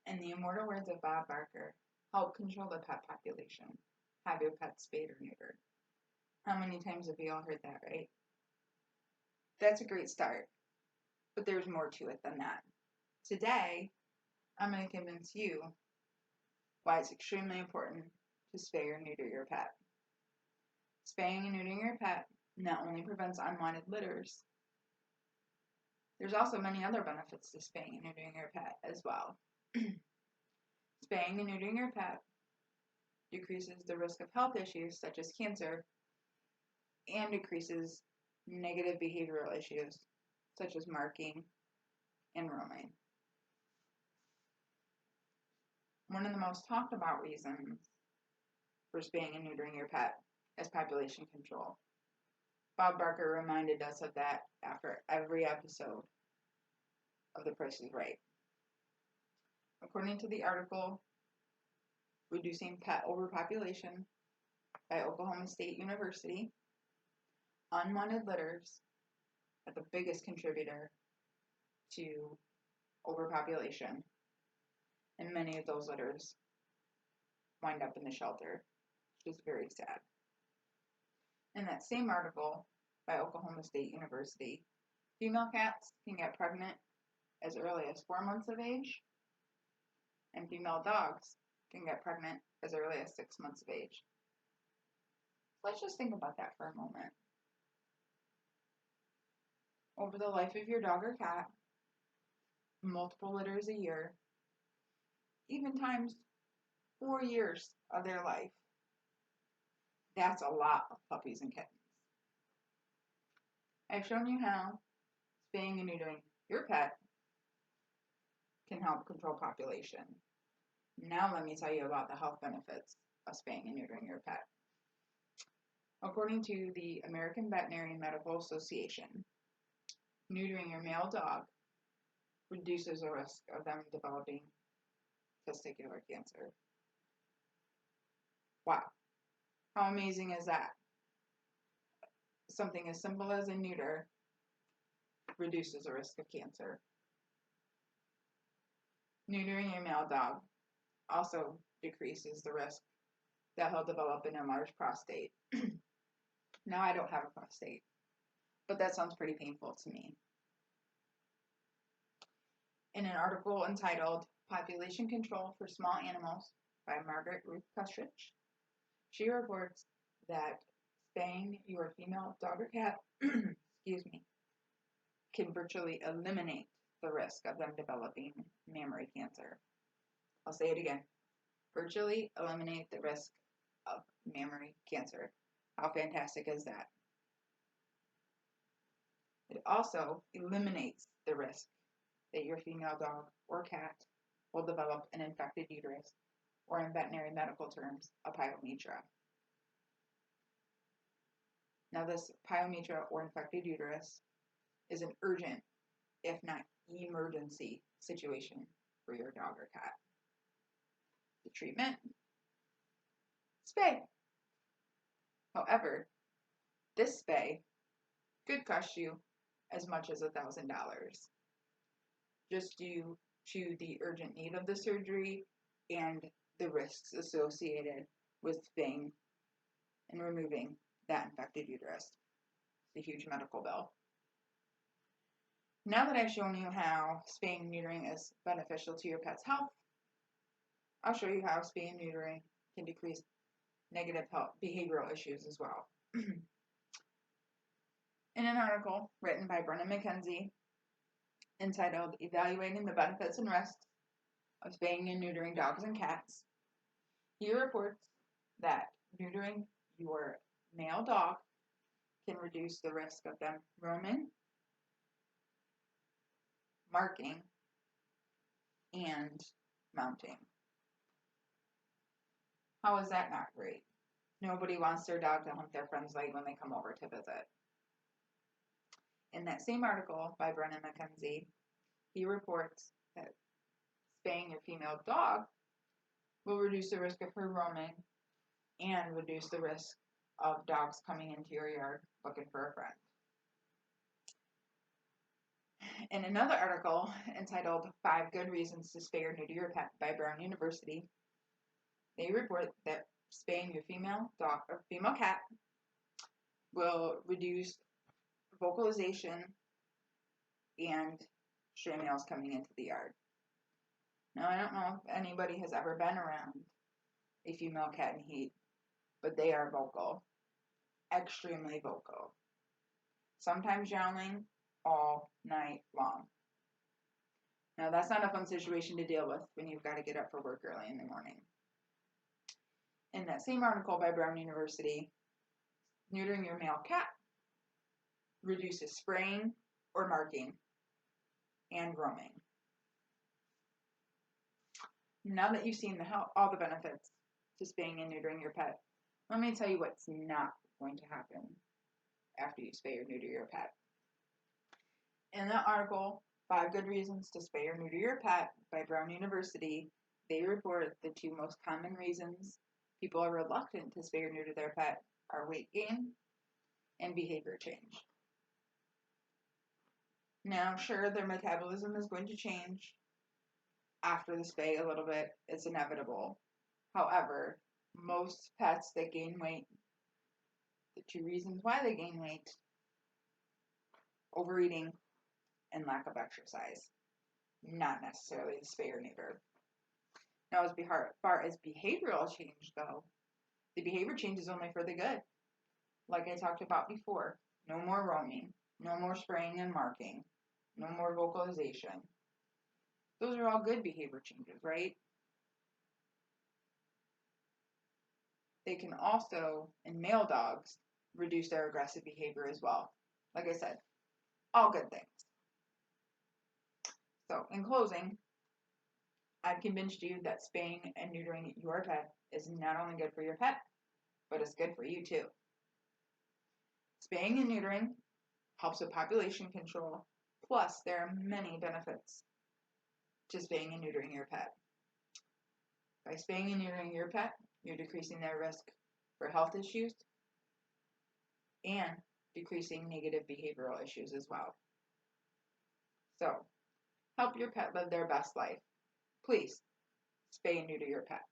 In the immortal words of Bob Barker, help control the pet population. Have your pet spayed or neutered. How many times have we all heard that, right? That's a great start, but there's more to it than that. Today, I'm going to convince you why it's extremely important to spay or neuter your pet. Spaying and neutering your pet not only prevents unwanted litters, there's also many other benefits to spaying and neutering your pet as well. Spaying and neutering your pet decreases the risk of health issues such as cancer and decreases negative behavioral issues such as marking and roaming. One of the most talked about reasons for spaying and neutering your pet is population control. Bob Barker reminded us of that after every episode of The Price is Right. According to the article, Reducing Pet Overpopulation by Oklahoma State University, unwanted litters are the biggest contributor to overpopulation, and many of those litters wind up in the shelter, which is very sad. In that same article by Oklahoma State University, female cats can get pregnant as early as 4 months of age, and female dogs can get pregnant as early as 6 months of age. Let's just think about that for a moment. Over the life of your dog or cat, multiple litters a year, even times 4 years of their life, that's a lot of puppies and kittens. I've shown you how spaying and neutering your pet can help control population. Now let me tell you about the health benefits of spaying and neutering your pet. According to the American Veterinary Medical Association, neutering your male dog reduces the risk of them developing testicular cancer. Wow. How amazing is that? Something as simple as a neuter reduces the risk of cancer. Neutering your male dog also decreases the risk that he'll develop an enlarged prostate. Now, I don't have a prostate, but that sounds pretty painful to me. In an article entitled Population Control for Small Animals by Margaret Ruth Kustrich, she reports that spaying your female dog or cat can virtually eliminate the risk of them developing mammary cancer. I'll say it again. Virtually eliminate the risk of mammary cancer. How fantastic is that? It also eliminates the risk that your female dog or cat will develop an infected uterus, or in veterinary medical terms, a pyometra. Now, this pyometra or infected uterus is an urgent, if not emergency, situation for your dog or cat. The treatment? Spay. However, this spay could cost you as much as $1,000 just due to the urgent need of the surgery and the risks associated with spaying and removing that infected uterus. It's a huge medical bill. Now that I've shown you how spaying and neutering is beneficial to your pet's health, I'll show you how spaying and neutering can decrease negative health behavioral issues as well. In an article written by Brennan McKenzie entitled Evaluating the Benefits and Risks of Spaying and Neutering Dogs and Cats, he reports that neutering your male dog can reduce the risk of them roaming, marking, and mounting. How is that not great? Nobody wants their dog to hunt their friend's leg when they come over to visit. In that same article by Brennan McKenzie, he reports that spaying your female dog will reduce the risk of her roaming and reduce the risk of dogs coming into your yard looking for a friend. In another article entitled 5 Good Reasons to Spay or Neuter Your Pet by Brown University, they report that spaying your female dog or female cat will reduce vocalization and stray males coming into the yard. Now, I don't know if anybody has ever been around a female cat in heat, but they are vocal, extremely vocal, sometimes yowling all night long. Now, that's not a fun situation to deal with when you've got to get up for work early in the morning. In that same article by Brown University, neutering your male cat reduces spraying or marking and roaming. Now that you've seen all the benefits to spaying and neutering your pet, let me tell you what's not going to happen after you spay or neuter your pet. In the article, 5 Good Reasons to Spay or Neuter Your Pet by Brown University, they report the 2 most common reasons people are reluctant to spay or neuter their pet are weight gain and behavior change. Now, sure, their metabolism is going to change after the spay a little bit. It's inevitable. However, most pets that gain weight, the 2 reasons why they gain weight: overeating and lack of exercise, not necessarily the spay or neuter. Now, as far as behavioral change go, the behavior change is only for the good. Like I talked about before, no more roaming, no more spraying and marking, no more vocalization. Those are all good behavior changes, right? They can also, in male dogs, reduce their aggressive behavior as well. Like I said, all good things. So, in closing, I've convinced you that spaying and neutering your pet is not only good for your pet, but it's good for you too. Spaying and neutering helps with population control, plus there are many benefits to spaying and neutering your pet. By spaying and neutering your pet, you're decreasing their risk for health issues and decreasing negative behavioral issues as well. So, help your pet live their best life. Please, spay and neuter your pet.